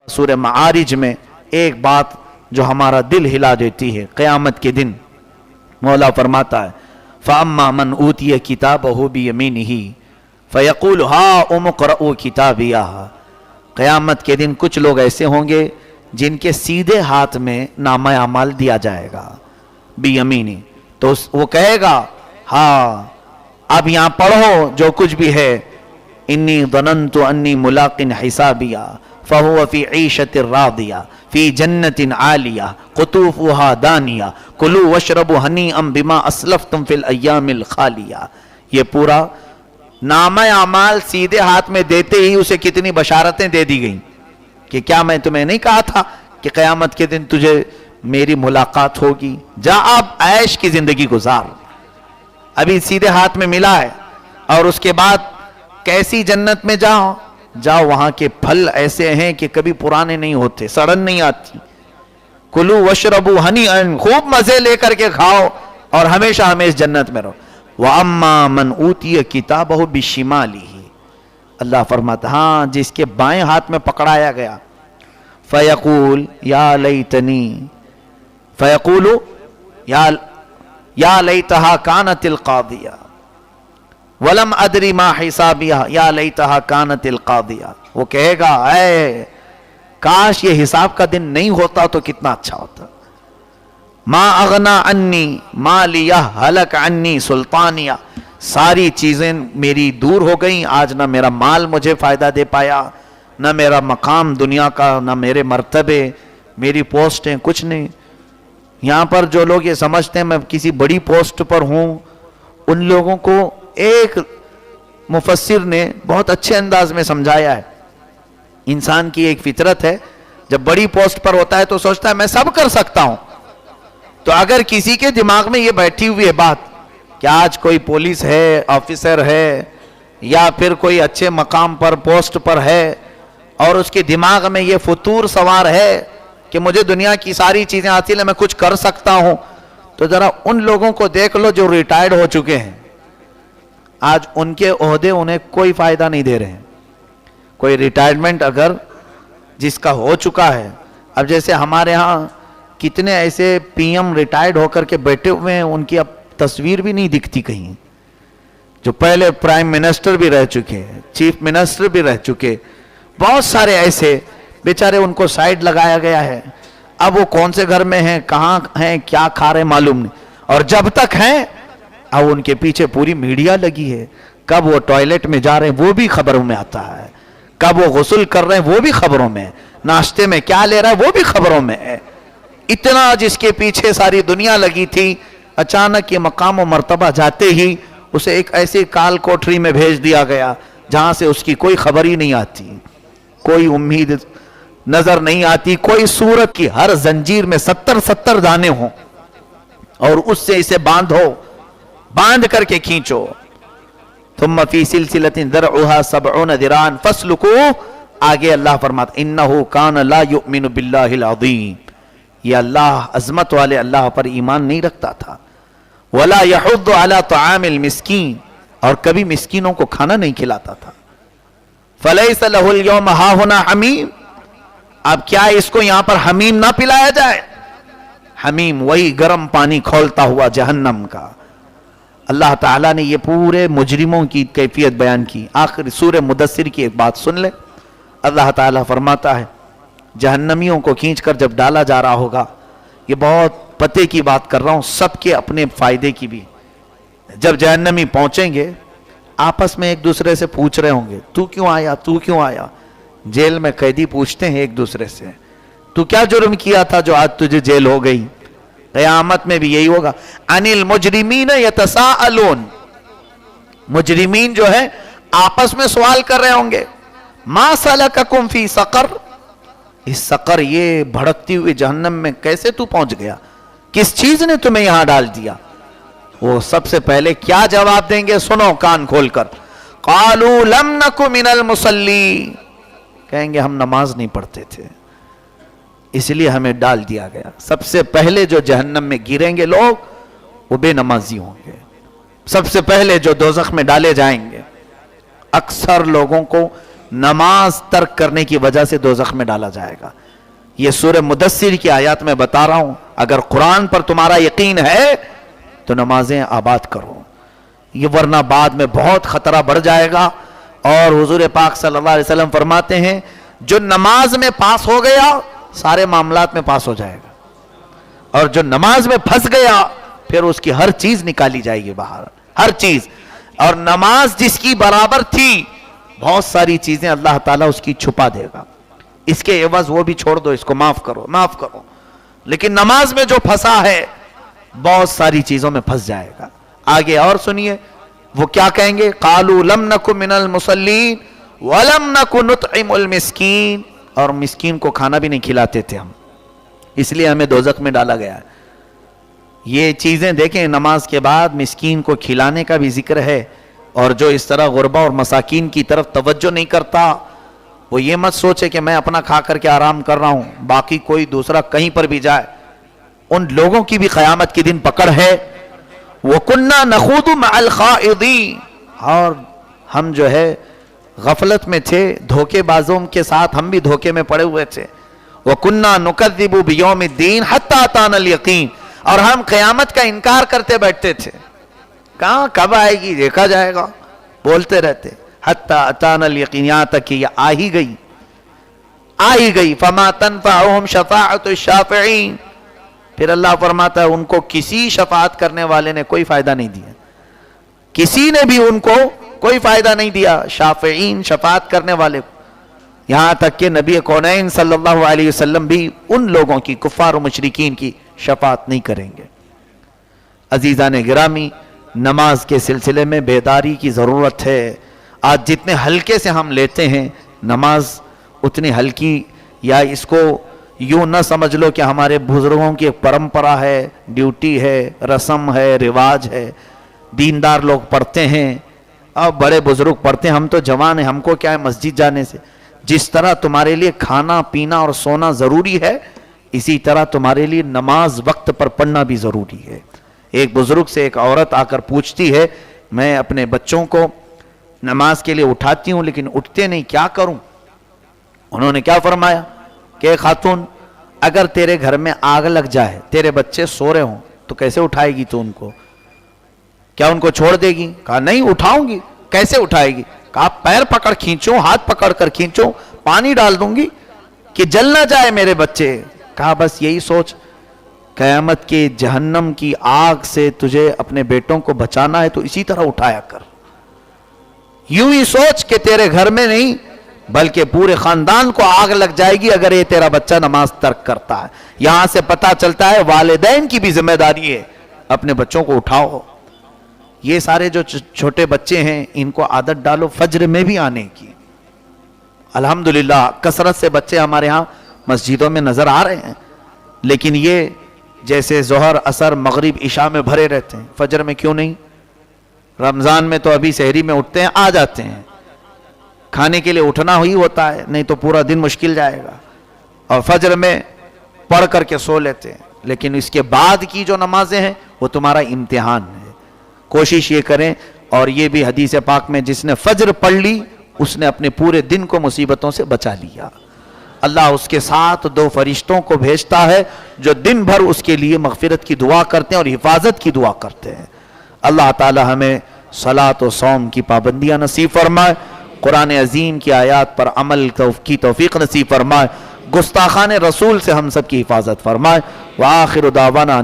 سورہ معارج میں ایک بات جو ہمارا دل ہلا دیتی ہے، قیامت کے دن مولا فرماتا ہے فَأَمَّا مَنْ أُوتِيَ كِتَابَهُ بِيَمِينِهِ فَيَقُولُ هَاؤُمُ اقْرَءُوا كِتَابِيَهْ۔ قیامت کے دن کچھ لوگ ایسے ہوں گے جن کے سیدھے ہاتھ میں نامہ اعمال دیا جائے گا بیمینی، تو وہ کہے گا ہاں اب یہاں پڑھو جو کچھ بھی ہے، انی ظننت انی ملاق حسابیہ فہو فی عیشت راضیہ فی جنت عالیہ قطوفها دانیہ کلوا واشربوا ہنیئا بما اسلفتم فی الایام الخالیہ۔ یہ پورا نامہ اعمال سیدھے ہاتھ میں دیتے ہی اسے کتنی بشارتیں دے دی گئیں کہ کیا میں تمہیں نہیں کہا تھا کہ قیامت کے دن تجھے میری ملاقات ہوگی، جا اب عیش کی زندگی گزار۔ ابھی سیدھے ہاتھ میں ملا ہے، اور اس کے بعد کیسی جنت میں جاؤ وہاں کے پھل ایسے ہیں کہ کبھی پرانے نہیں ہوتے، سڑن نہیں آتی۔ کلو وشربوا ہنیئا، خوب مزے لے کر کے کھاؤ اور ہمیشہ ہمیشہ جنت میں رہو۔ وَأَمَّا مَنْ أُوتِيَ كِتَابَهُ بِشِمَالِهِ، اللہ فرماتا ہاں جس کے بائیں ہاتھ میں پکڑایا گیا، فَيَقُول يَا لَيْتَنِي، فَيَقُولُ يَا لَيْتَهَا كَانَتِ الْقَاضِيَةَ وَلَمْ أَدْرِ مَا حِسَابِيَهَا يَا لَيْتَهَا كَانَتِ الْقَاضِيَةَ۔ وہ کہے گا اے کاش یہ حساب کا دن نہیں ہوتا تو کتنا اچھا ہوتا۔ ما اغنا عنی مالیہ ہلک عنی سلطانیہ، ساری چیزیں میری دور ہو گئیں، آج نہ میرا مال مجھے فائدہ دے پایا، نہ میرا مقام دنیا کا، نہ میرے مرتبے، میری پوسٹیں، کچھ نہیں۔ یہاں پر جو لوگ یہ سمجھتے ہیں میں کسی بڑی پوسٹ پر ہوں، ان لوگوں کو ایک مفسر نے بہت اچھے انداز میں سمجھایا ہے۔ انسان کی ایک فطرت ہے، جب بڑی پوسٹ پر ہوتا ہے تو سوچتا ہے میں سب کر سکتا ہوں۔ تو اگر کسی کے دماغ میں یہ بیٹھی ہوئی ہے بات کہ آج کوئی پولیس ہے، آفیسر ہے، یا پھر کوئی اچھے مقام پر پوسٹ پر ہے، اور اس کے دماغ میں یہ فطور سوار ہے کہ مجھے دنیا کی ساری چیزیں حاصل ہیں، میں کچھ کر سکتا ہوں، تو ذرا ان لوگوں کو دیکھ لو جو ریٹائرڈ ہو چکے ہیں۔ آج ان کے عہدے انہیں کوئی فائدہ نہیں دے رہے ہیں۔ کوئی ریٹائرمنٹ اگر جس کا ہو چکا ہے، اب جیسے ہمارے ہاں کتنے ایسے پی ایم ریٹائرڈ ہو کر کے بیٹھے ہوئے ہیں، ان کی اب تصویر بھی نہیں دکھتی کہیں، جو پہلے پرائم منسٹر بھی رہ چکے، چیف منسٹر بھی رہ چکے، بہت سارے ایسے بیچارے ان کو سائیڈ لگایا گیا ہے۔ اب وہ کون سے گھر میں ہیں، کہاں ہیں، کیا کھا رہے معلوم نہیں، اور جب تک ہیں اب ان کے پیچھے پوری میڈیا لگی ہے۔ کب وہ ٹوائلٹ میں جا رہے ہیں وہ بھی خبروں میں آتا ہے، کب وہ غسل کر رہے ہیں وہ بھی خبروں میں، ناشتے میں کیا لے رہا ہے وہ بھی خبروں میں ہے۔ اتنا جس کے پیچھے ساری دنیا لگی تھی، اچانک یہ مقام و مرتبہ جاتے ہی اسے ایک ایسی کال کوٹری میں بھیج دیا گیا جہاں سے اس کی کوئی خبر ہی نہیں آتی، کوئی امید نظر نہیں آتی، کوئی صورت کی ہر زنجیر میں 70 دانے ہوں، اور اس سے اسے باندھ کر کے کھینچو۔ ثم فی سلسلۃ ذرعها 70 ذراعا فاسلکوہ، آگے اللہ فرماتا انہ کان لا یؤمن باللہ العظیم، یہ اللہ عظمت والے اللہ پر ایمان نہیں رکھتا تھا، ولا یحض علی طعام المسکین، اور کبھی مسکینوں کو کھانا نہیں کھلاتا تھا۔ فلیس لہ اليوم ہاہنا حمیم، اب کیا اس کو یہاں پر حمیم نہ پلایا جائے؟ حمیم وہی گرم پانی کھولتا ہوا جہنم کا۔ اللہ تعالیٰ نے یہ پورے مجرموں کی کیفیت بیان کی۔ آخر سورہ مدثر کی ایک بات سن لے، اللہ تعالیٰ فرماتا ہے جہنمیوں کو کھینچ کر جب ڈالا جا رہا ہوگا، یہ بہت پتے کی بات کر رہا ہوں، سب کے اپنے فائدے کی بھی، جب جہنمی پہنچیں گے آپس میں ایک دوسرے سے پوچھ رہے ہوں گے تو کیوں آیا، تو کیوں آیا۔ جیل میں قیدی پوچھتے ہیں ایک دوسرے سے تو کیا جرم کیا تھا جو آج تجھے جیل ہو گئی۔ قیامت میں بھی یہی ہوگا۔ عن المجرمین یتساءلون، مجرمین جو ہے آپس میں سوال کر رہے ہوں گے ما سلککم فی سقر، اس سقر یہ بھڑکتی ہوئی جہنم میں کیسے تو پہنچ گیا، کس چیز نے تمہیں یہاں ڈال دیا۔ وہ سب سے پہلے کیا جواب دیں گے، سنو کان کھول کر، قالوا لم نک من المصلین، کہیں گے ہم نماز نہیں پڑھتے تھے اس لیے ہمیں ڈال دیا گیا۔ سب سے پہلے جو جہنم میں گریں گے لوگ وہ بے نمازی ہوں گے، سب سے پہلے جو دوزخ میں ڈالے جائیں گے۔ اکثر لوگوں کو نماز ترک کرنے کی وجہ سے دوزخ میں ڈالا جائے گا. یہ سورہ مدثر کی آیات میں بتا رہا ہوں. اگر قرآن پر تمہارا یقین ہے تو نمازیں آباد کرو, یہ ورنہ بعد میں بہت خطرہ بڑھ جائے گا. اور حضور پاک صلی اللہ علیہ وسلم فرماتے ہیں جو نماز میں پاس ہو گیا سارے معاملات میں پاس ہو جائے گا, اور جو نماز میں پھنس گیا پھر اس کی ہر چیز نکالی جائے گی باہر, ہر چیز. اور نماز جس کی برابر تھی بہت ساری چیزیں اللہ تعالیٰ اس کی چھپا دے گا, اس کے عوض وہ بھی چھوڑ دو, اس کو معاف کرو معاف کرو. لیکن نماز میں جو پھنسا ہے بہت ساری چیزوں میں پھنس جائے گا. آگے اور سنیے وہ کیا کہیں گے, قالوا لم نکن من المصلین ولم نکن نطعم المسکین, اور مسکین کو کھانا بھی نہیں کھلاتے تھے ہم, اس لیے ہمیں دوزخ میں ڈالا گیا ہے. یہ چیزیں دیکھیں, نماز کے بعد مسکین کو کھلانے کا بھی ذکر ہے. اور جو اس طرح غربا اور مساکین کی طرف توجہ نہیں کرتا وہ یہ مت سوچے کہ میں اپنا کھا کر کے آرام کر رہا ہوں, باقی کوئی دوسرا کہیں پر بھی جائے, ان لوگوں کی بھی قیامت کے دن پکڑ ہے. وَكُنَّا نَخُوضُ مَعَ الْخَائِضِينَ, اور ہم جو ہے غفلت میں تھے, دھوکے بازوں کے ساتھ ہم بھی دھوکے میں پڑے ہوئے تھے. وَكُنَّا نُكَذِّبُ بِيَوْمِ الدِّينِ حَتَّى أَتَانَا الْيَقِينَ, اور ہم قیامت کا انکار کرتے بیٹھتے تھے, کہاں کب آئے گی دیکھا جائے گا, بولتے رہتے. حَتَّى أَتَانَا الْيَقِينَ, یہاں تک کہ یہ آ ہی گئی. فَمَا تَنْفَعُهُمْ شَفَاعَةُ الشَّافِعِينَ, پھر اللہ فرماتا ہے ان کو کسی شفاعت کرنے والے نے کوئی فائدہ نہیں دیا, کسی نے بھی ان کو کوئی فائدہ نہیں دیا. شافعین, شفاعت کرنے والے, یہاں تک کہ نبی کونین صلی اللہ علیہ وسلم بھی ان لوگوں کی, کفار و مشرکین کی شفاعت نہیں کریں گے. عزیزان گرامی, نماز کے سلسلے میں بیداری کی ضرورت ہے. آج جتنے ہلکے سے ہم لیتے ہیں نماز اتنی ہلکی, یا اس کو یوں نہ سمجھ لو کہ ہمارے بزرگوں کی ایک پرمپرا ہے, ڈیوٹی ہے, رسم ہے, رواج ہے, دیندار لوگ پڑھتے ہیں, اب بڑے بزرگ پڑھتے ہیں, ہم تو جوان ہیں, ہم کو کیا ہے مسجد جانے سے. جس طرح تمہارے لیے کھانا پینا اور سونا ضروری ہے اسی طرح تمہارے لیے نماز وقت پر پڑھنا بھی ضروری ہے. ایک بزرگ سے ایک عورت آ کر پوچھتی ہے, میں اپنے بچوں کو نماز کے لیے اٹھاتی ہوں لیکن اٹھتے نہیں, کیا کروں؟ انہوں نے کیا فرمایا کہ خاتون, اگر تیرے گھر میں آگ لگ جائے, تیرے بچے سو رہے ہوں, تو کیسے اٹھائے گی تو ان کو؟ کیا ان کو چھوڑ دے گی؟ کہا نہیں اٹھاؤں گی. کیسے اٹھائے گی؟ کہا پیر پکڑ کھینچوں, ہاتھ پکڑ کر کھینچوں, پانی ڈال دوں گی کہ جل نہ جائے میرے بچے. کہا بس یہی سوچ, قیامت کے جہنم کی آگ سے تجھے اپنے بیٹوں کو بچانا ہے تو اسی طرح اٹھایا کر. یوں ہی سوچ کہ تیرے گھر میں نہیں بلکہ پورے خاندان کو آگ لگ جائے گی اگر یہ تیرا بچہ نماز ترک کرتا ہے. یہاں سے پتہ چلتا ہے والدین کی بھی ذمہ داری ہے, اپنے بچوں کو اٹھاؤ. یہ سارے جو چھوٹے بچے ہیں ان کو عادت ڈالو فجر میں بھی آنے کی. الحمدللہ کثرت سے بچے ہمارے ہاں مسجدوں میں نظر آ رہے ہیں, لیکن یہ جیسے ظہر عصر مغرب عشاء میں بھرے رہتے ہیں, فجر میں کیوں نہیں؟ رمضان میں تو ابھی سحری میں اٹھتے ہیں, آ جاتے ہیں, کھانے کے لیے اٹھنا ہی ہوتا ہے, نہیں تو پورا دن مشکل جائے گا, اور فجر میں پڑھ کر کے سو لیتے ہیں. لیکن اس کے بعد کی جو نمازیں ہیں وہ تمہارا امتحان ہے. کوشش یہ کریں, اور یہ بھی حدیث پاک میں جس نے فجر پڑھ لی اس نے اپنے پورے دن کو مصیبتوں سے بچا لیا. اللہ اس کے ساتھ 2 فرشتوں کو بھیجتا ہے جو دن بھر اس کے لیے مغفرت کی دعا کرتے ہیں اور حفاظت کی دعا کرتے ہیں. اللہ تعالی ہمیں صلاۃ و صوم کی پابندیاں نصیب فرمائے, قرآن عظیم کی آیات پر عمل کی توفیق نصیب فرمائے, گستاخان رسول سے ہم سب کی حفاظت فرمائے. وآخر دعوانا